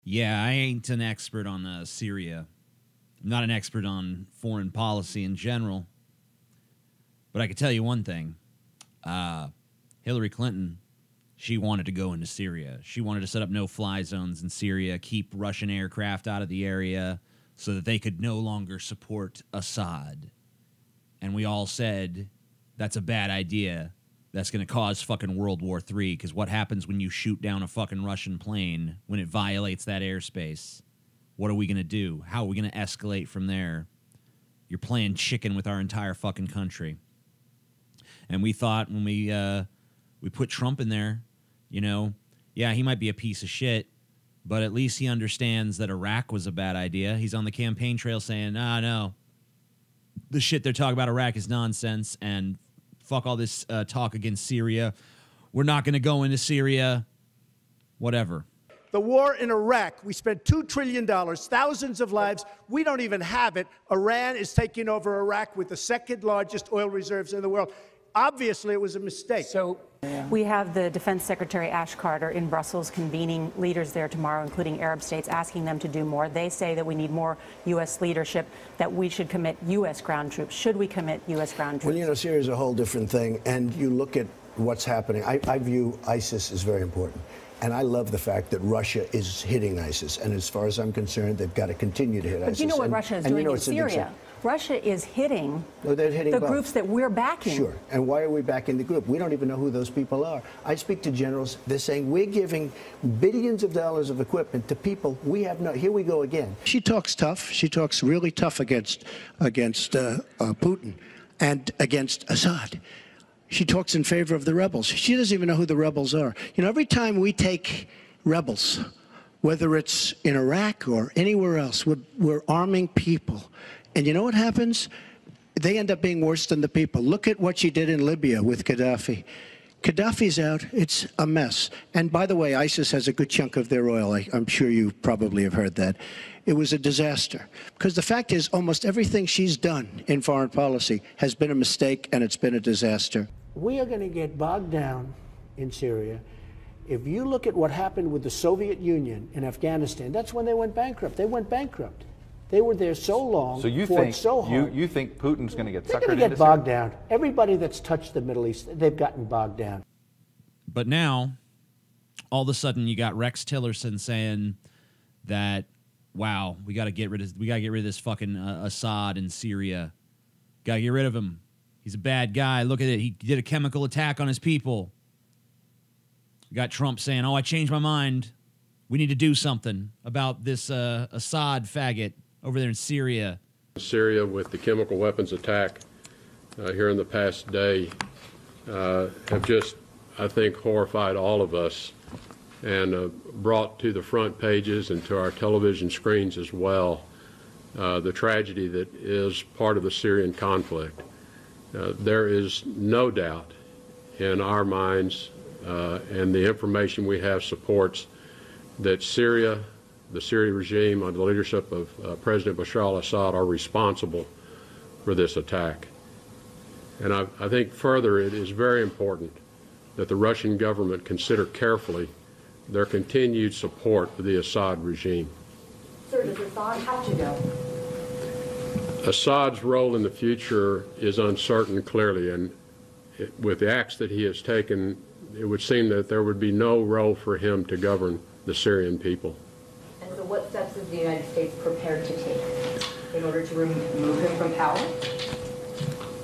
Yeah, I ain't an expert on Syria. I'm not an expert on foreign policy in general. But I can tell you one thing. Hillary Clinton, she wanted to go into Syria. She wanted to set up no-fly zones in Syria, keep Russian aircraft out of the area so that they could no longer support Assad. And we all said, that's a bad idea. That's going to cause fucking World War III, because what happens when you shoot down a fucking Russian plane when it violates that airspace? What are we going to do? How are we going to escalate from there? You're playing chicken with our entire fucking country. And we thought when we put Trump in there, you know, yeah, he might be a piece of shit, but at least he understands that Iraq was a bad idea. He's on the campaign trail saying, no, the shit they're talking about Iraq is nonsense, and fuck all this talk against Syria. We're not going to go into Syria. Whatever. The war in Iraq, we spent $2 trillion, thousands of lives. We don't even have it. Iran is taking over Iraq with the second largest oil reserves in the world. Obviously, it was a mistake. So we have the Defense Secretary Ash Carter in Brussels convening leaders there tomorrow, including Arab states, asking them to do more. They say that we need more U.S. leadership, that we should commit U.S. ground troops. Should we commit U.S. ground troops? Well, you know, Syria is a whole different thing, and you look at what's happening. I view ISIS as very important. And I love the fact that Russia is hitting ISIS. And as far as I'm concerned, they've got to continue to hit ISIS. But you know what Russia is doing in Syria? Russia is hitting the groups that we're backing. Sure. And why are we backing the group? We don't even know who those people are. I speak to generals. They're saying we're giving billions of dollars of equipment to people we have no. Here we go again. She talks tough. She talks really tough against Putin and against Assad. She talks in favor of the rebels. She doesn't even know who the rebels are. You know, every time we take rebels, whether it's in Iraq or anywhere else, we're arming people. And you know what happens? They end up being worse than the people. Look at what she did in Libya with Gaddafi. Gaddafi's out. It's a mess. And by the way, ISIS has a good chunk of their oil. I'm sure you probably have heard that. It was a disaster. Because the fact is, almost everything she's done in foreign policy has been a mistake, and it's been a disaster. We are going to get bogged down in Syria. If you look at what happened with the Soviet Union in Afghanistan, that's when they went bankrupt. They went bankrupt. They were there so long, so you fought so hard. You think Putin's going to get suckered into Syria? They're going to get bogged down. Everybody that's touched the Middle East, they've gotten bogged down. But now, all of a sudden, you got Rex Tillerson saying that, wow, we got to get rid of this fucking Assad in Syria. Got to get rid of him. He's a bad guy. Look at it. He did a chemical attack on his people. We got Trump saying, oh, I changed my mind. We need to do something about this Assad faggot over there in Syria. Syria, with the chemical weapons attack here in the past day, have just, I think, horrified all of us and brought to the front pages and to our television screens as well the tragedy that is part of the Syrian conflict. There is no doubt in our minds, and the information we have supports, that Syria, the Syrian regime under the leadership of President Bashar al-Assad are responsible for this attack. And I think further it is very important that the Russian government consider carefully their continued support for the Assad regime. Sir, does Assad have to go? Assad's role in the future is uncertain, clearly, and with the acts that he has taken, it would seem that there would be no role for him to govern the Syrian people. And so what steps is the United States prepared to take in order to remove him from power?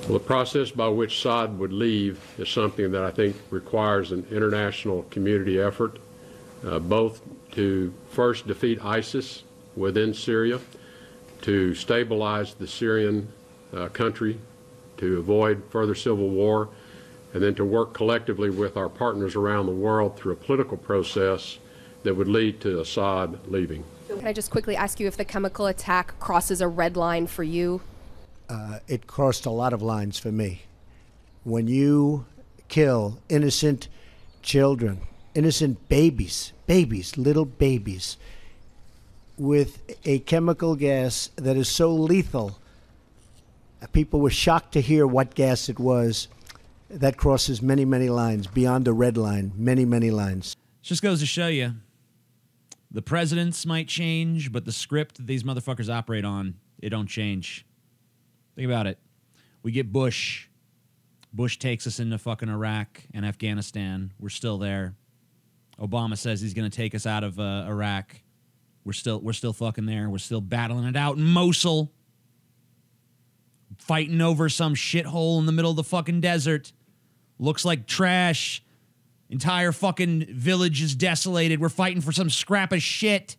Well, the process by which Assad would leave is something that I think requires an international community effort, both to first defeat ISIS within Syria, to stabilize the Syrian country, to avoid further civil war, and then to work collectively with our partners around the world through a political process that would lead to Assad leaving. Can I just quickly ask you if the chemical attack crosses a red line for you? It crossed a lot of lines for me. When you kill innocent children, innocent babies, little babies, with a chemical gas that is so lethal, people were shocked to hear what gas it was. That crosses many, many lines, beyond a red line, many, many lines. Just goes to show you, The presidents might change, but the script that these motherfuckers operate on, it don't change. Think about it. We get Bush. Bush takes us into fucking Iraq and Afghanistan. We're still there. Obama says he's going to take us out of Iraq. We're still fucking there. We're still battling it out in Mosul. Fighting over some shithole in the middle of the fucking desert. Looks like trash. Entire fucking village is desolated. We're fighting for some scrap of shit.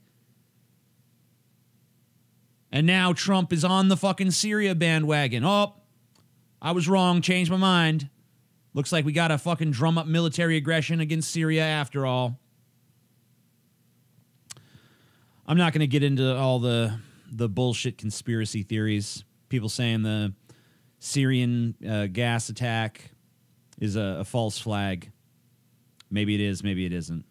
And now Trump is on the fucking Syria bandwagon. Oh, I was wrong. Changed my mind. Looks like we got to fucking drum up military aggression against Syria after all. I'm not going to get into all the bullshit conspiracy theories. People saying the Syrian gas attack is a false flag. Maybe it is, maybe it isn't.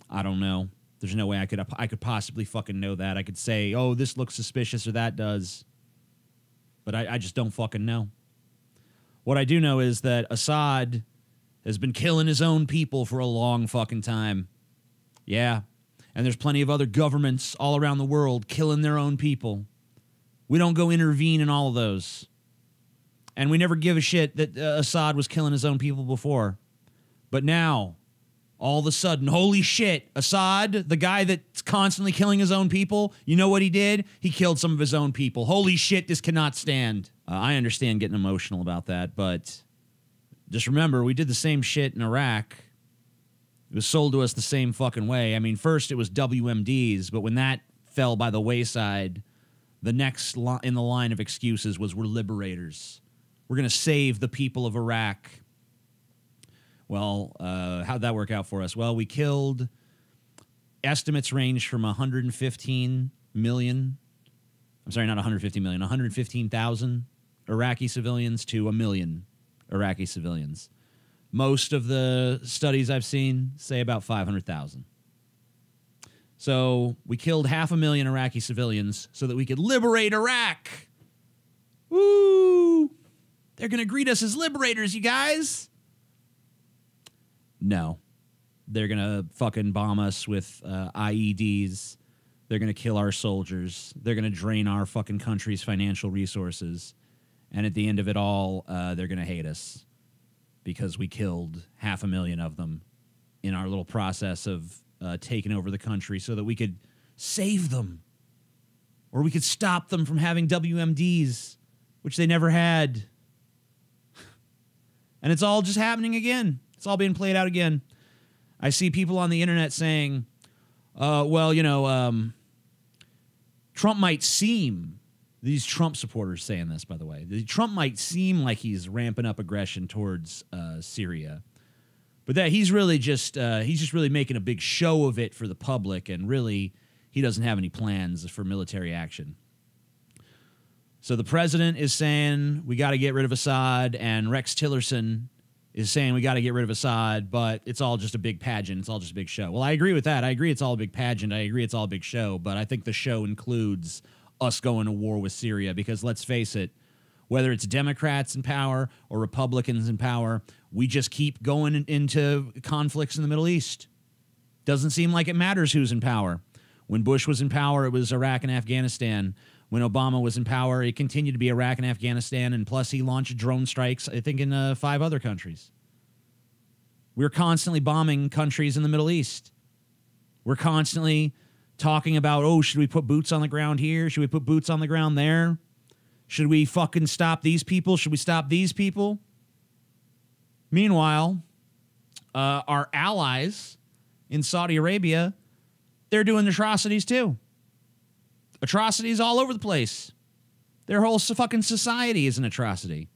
I don't know. There's no way I could possibly fucking know that. I could say, oh, this looks suspicious or that does. But I just don't fucking know. What I do know is that Assad has been killing his own people for a long fucking time. Yeah. And there's plenty of other governments all around the world killing their own people. We don't go intervene in all of those. And we never give a shit that Assad was killing his own people before. But now, all of a sudden, holy shit, Assad, the guy that's constantly killing his own people, you know what he did? He killed some of his own people. Holy shit, this cannot stand. I understand getting emotional about that, but just remember, we did the same shit in Iraq. It was sold to us the same fucking way. I mean, first it was WMDs, but when that fell by the wayside, the next in the line of excuses was we're liberators. We're going to save the people of Iraq. Well, how'd that work out for us? Well, we killed, estimates range from 115 million. I'm sorry, not 150 million, 115,000 Iraqi civilians to 1 million Iraqi civilians. Most of the studies I've seen say about 500,000. So we killed 500,000 Iraqi civilians so that we could liberate Iraq. Woo! They're going to greet us as liberators, you guys. No. They're going to fucking bomb us with IEDs. They're going to kill our soldiers. They're going to drain our fucking country's financial resources. And at the end of it all, they're going to hate us because we killed 500,000 of them in our little process of taking over the country so that we could save them. Or we could stop them from having WMDs, which they never had. And it's all just happening again. It's all being played out again. I see people on the internet saying, well, you know, Trump might seem, these Trump supporters saying this, by the way, Trump might seem like he's ramping up aggression towards Syria, but that he's really just really making a big show of it for the public, and really he doesn't have any plans for military action. So the president is saying we got to get rid of Assad, and Rex Tillerson is saying we got to get rid of Assad, but it's all just a big pageant. It's all just a big show. Well, I agree with that. I agree it's all a big pageant. I agree it's all a big show, but I think the show includes us going to war with Syria because, let's face it, whether it's Democrats in power or Republicans in power, we just keep going into conflicts in the Middle East. Doesn't seem like it matters who's in power. When Bush was in power, it was Iraq and Afghanistan. When Obama was in power, it continued to be Iraq and Afghanistan, and plus he launched drone strikes, I think, in 5 other countries. We're constantly bombing countries in the Middle East. We're constantly talking about, oh, should we put boots on the ground here? Should we put boots on the ground there? Should we fucking stop these people? Should we stop these people? Meanwhile, our allies in Saudi Arabia, they're doing atrocities too. Atrocities all over the place. Their whole fucking society is an atrocity.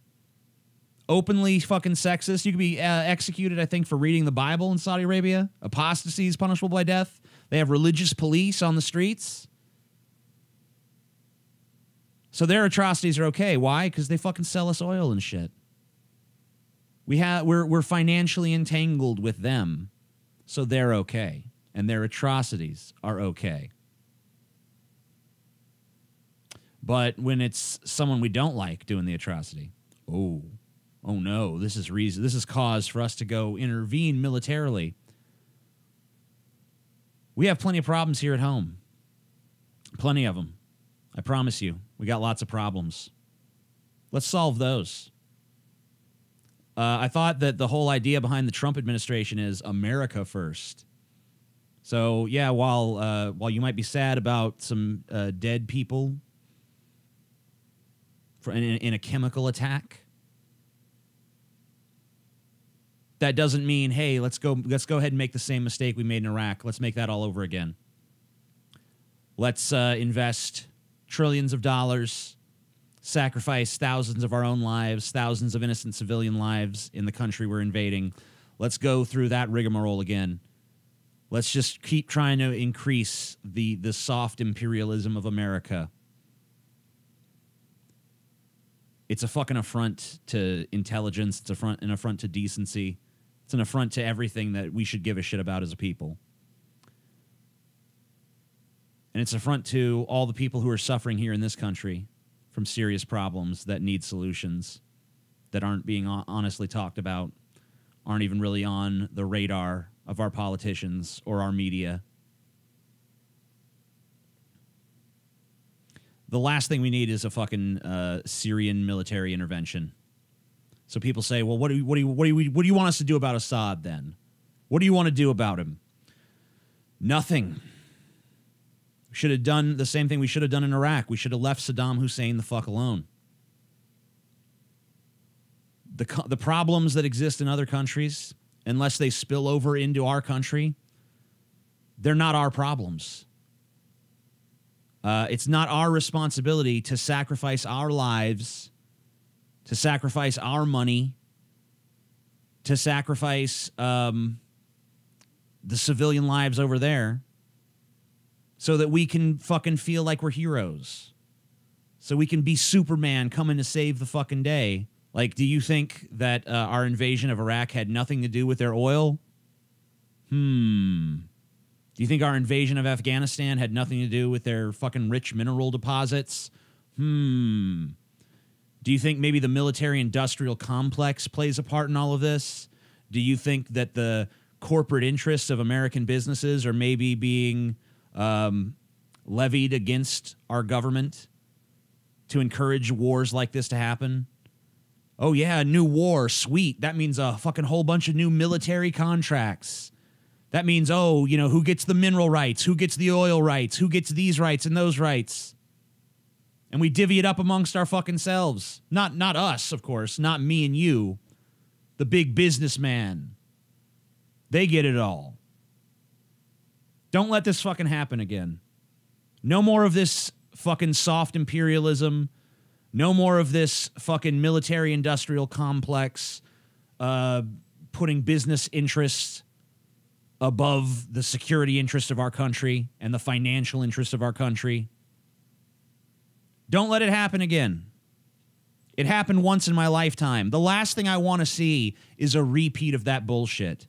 Openly fucking sexist. You could be executed, I think, for reading the Bible in Saudi Arabia. Apostasy is punishable by death. They have religious police on the streets. So their atrocities are okay. Why? Because they fucking sell us oil and shit. We're financially entangled with them, so they're okay. And their atrocities are okay. But when it's someone we don't like doing the atrocity, oh no, this is cause for us to go intervene militarily. We have plenty of problems here at home. Plenty of them. I promise you. We got lots of problems. Let's solve those. I thought that the whole idea behind the Trump administration is America first. So, yeah, while you might be sad about some dead people in a chemical attack, that doesn't mean, hey, let's go ahead and make the same mistake we made in Iraq. Let's make that all over again. Let's invest trillions of dollars, sacrifice thousands of our own lives, thousands of innocent civilian lives in the country we're invading. Let's go through that rigmarole again. Let's just keep trying to increase the soft imperialism of America. It's a fucking affront to intelligence. It's an affront to decency. It's an affront to everything that we should give a shit about as a people. And it's an affront to all the people who are suffering here in this country from serious problems that need solutions, that aren't being honestly talked about, aren't even really on the radar of our politicians or our media. The last thing we need is a fucking Syrian military intervention. So people say, well, what do you want us to do about Assad then? What do you want to do about him? Nothing. We should have done the same thing we should have done in Iraq. We should have left Saddam Hussein the fuck alone. The problems that exist in other countries, unless they spill over into our country, they're not our problems. It's not our responsibility to sacrifice our lives, to sacrifice our money, to sacrifice the civilian lives over there so that we can fucking feel like we're heroes. So we can be Superman coming to save the fucking day. Like, do you think that our invasion of Iraq had nothing to do with their oil? Do you think our invasion of Afghanistan had nothing to do with their fucking rich mineral deposits? Do you think maybe the military-industrial complex plays a part in all of this? Do you think that the corporate interests of American businesses are maybe being levied against our government to encourage wars like this to happen? Oh, yeah, a new war. Sweet. That means a fucking whole bunch of new military contracts. That means, oh, you know, who gets the mineral rights? Who gets the oil rights? Who gets these rights and those rights? And we divvy it up amongst our fucking selves. Not us, of course. Not me and you. The big businessman. They get it all. Don't let this fucking happen again. No more of this fucking soft imperialism. No more of this fucking military-industrial complex putting business interests above the security interests of our country and the financial interests of our country. Don't let it happen again. It happened once in my lifetime. The last thing I want to see is a repeat of that bullshit.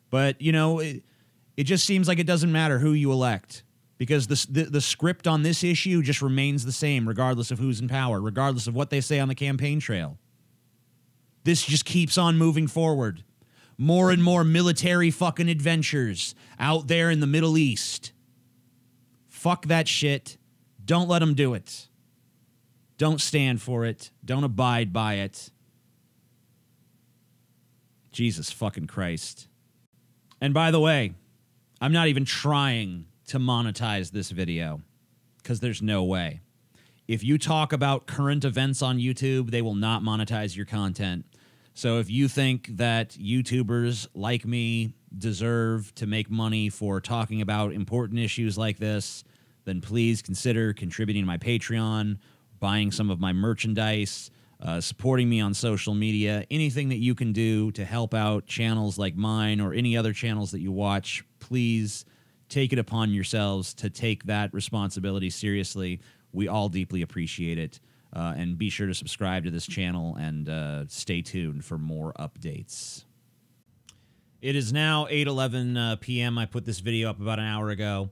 But, you know, it just seems like it doesn't matter who you elect, because the script on this issue just remains the same regardless of who's in power, regardless of what they say on the campaign trail. This just keeps on moving forward. More and more military fucking adventures out there in the Middle East. Fuck that shit. Don't let them do it. Don't stand for it. Don't abide by it. Jesus fucking Christ. And by the way, I'm not even trying to monetize this video, because there's no way. If you talk about current events on YouTube, they will not monetize your content. So if you think that YouTubers like me deserve to make money for talking about important issues like this, then please consider contributing to my Patreon, buying some of my merchandise, supporting me on social media. Anything that you can do to help out channels like mine or any other channels that you watch, please take it upon yourselves to take that responsibility seriously. We all deeply appreciate it. And be sure to subscribe to this channel and stay tuned for more updates. It is now 8:11 p.m. I put this video up about an hour ago.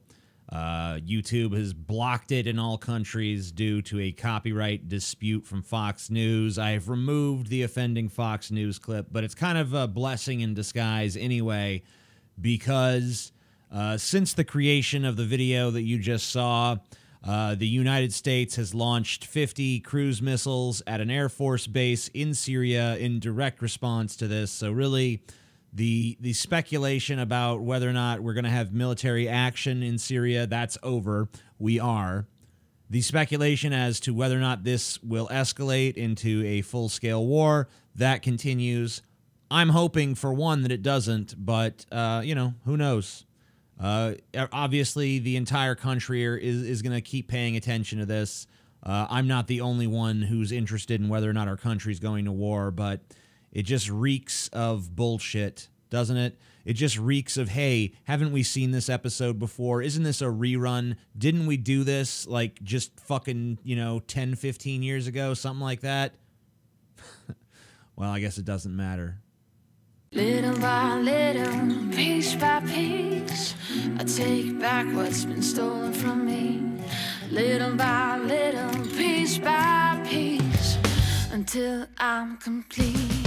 YouTube has blocked it in all countries due to a copyright dispute from Fox News. I have removed the offending Fox News clip, but it's kind of a blessing in disguise anyway, because Since the creation of the video that you just saw, the United States has launched 50 cruise missiles at an Air Force base in Syria in direct response to this. So really, the speculation about whether or not we're going to have military action in Syria, that's over. We are. The speculation as to whether or not this will escalate into a full-scale war, that continues. I'm hoping, for one, that it doesn't, but, who knows? Obviously, the entire country is going to keep paying attention to this. I'm not the only one who's interested in whether or not our country's going to war, but it just reeks of bullshit, doesn't it? It just reeks of, hey, haven't we seen this episode before? Isn't this a rerun? Didn't we do this, like, just fucking, 10, 15 years ago, something like that? Well, I guess it doesn't matter. Little by little, piece by piece, I take back what's been stolen from me. Little by little, piece by piece, until I'm complete.